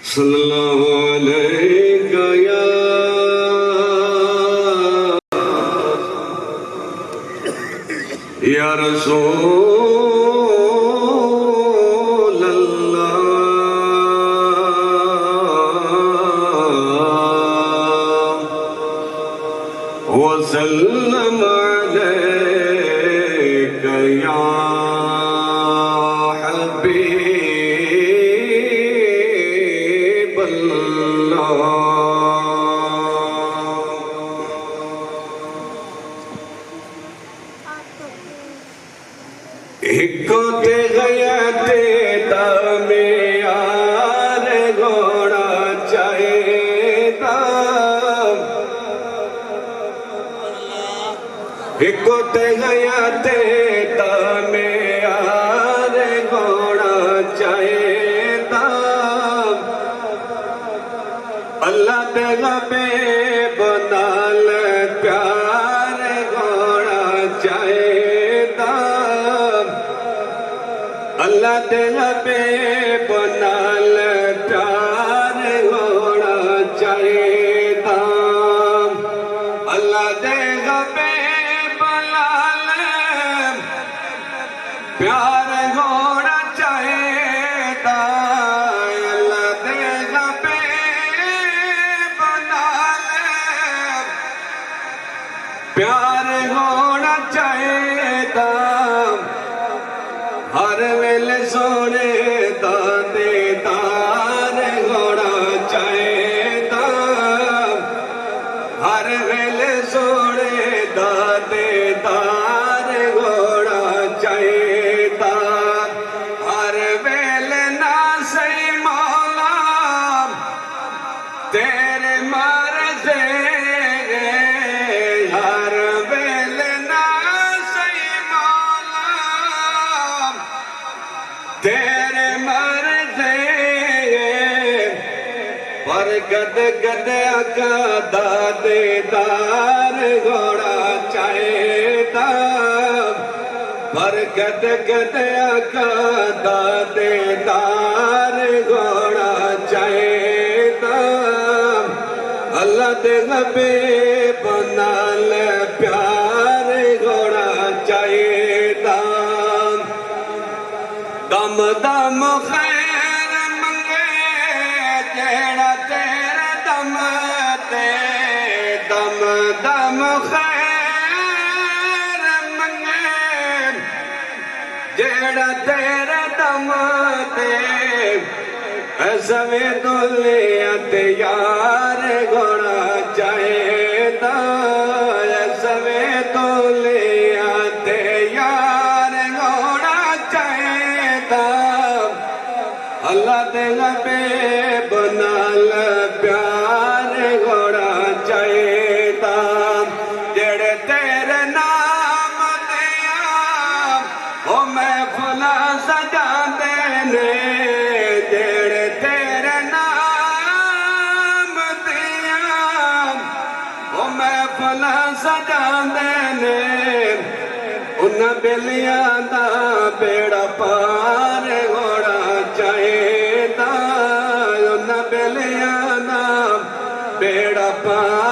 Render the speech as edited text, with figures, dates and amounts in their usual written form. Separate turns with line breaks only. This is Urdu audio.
صلی اللہ علیہ یا رسول اللہ وسلم علیک یا حبیب اللہ ایکو تے گیا تے دامیار گھوڑا چاہیتا ایکو تے گیا تے دامیار گھوڑا چاہیتا اللہ تے غبے بنال پیار گھوڑا چاہیتا اللہ دے غبے بنال پیار گھوڑا چاہیتا اللہ دے غبے بنال پیار گھوڑا چاہیتا اللہ دے غبے بنال پیار گھوڑا چاہیتا ہر ویل سونے دادے دار گھوڑا چاہیتا ہر ویل سونے دادے دار گھوڑا چاہیتا ہر ویل نہ سی مولا تیرے مرضے ہر ویل نہ سی مولا تیرے مرضے پر گد گد آقا دادے دار گھوڑا چاہیتا پر گد گد آقا دادے دار گھوڑا چاہیتا اللہ دے غبے بنال پیار گھوڑا چاہیتا دم دم خیر منگے جیڑا تیرے دم تے دم دم خیر منگے جیڑا تیرے دم تے ایسا میں دلیا تیار گھوڑا چاہیتا ایسا میں دلیا تیار گھوڑا چاہیتا اللہ دے غبے بنال پیار گھوڑا چاہیتا جڑے تیرے نام دیا وہ محفلا سجا دینے جڑے تیرے نام دیا وہ محفلا سجا دینے انہاں بیلیاں دا بیڑا پار گھوڑا چاہیتا انہاں بیلیاں دا بیڑا پار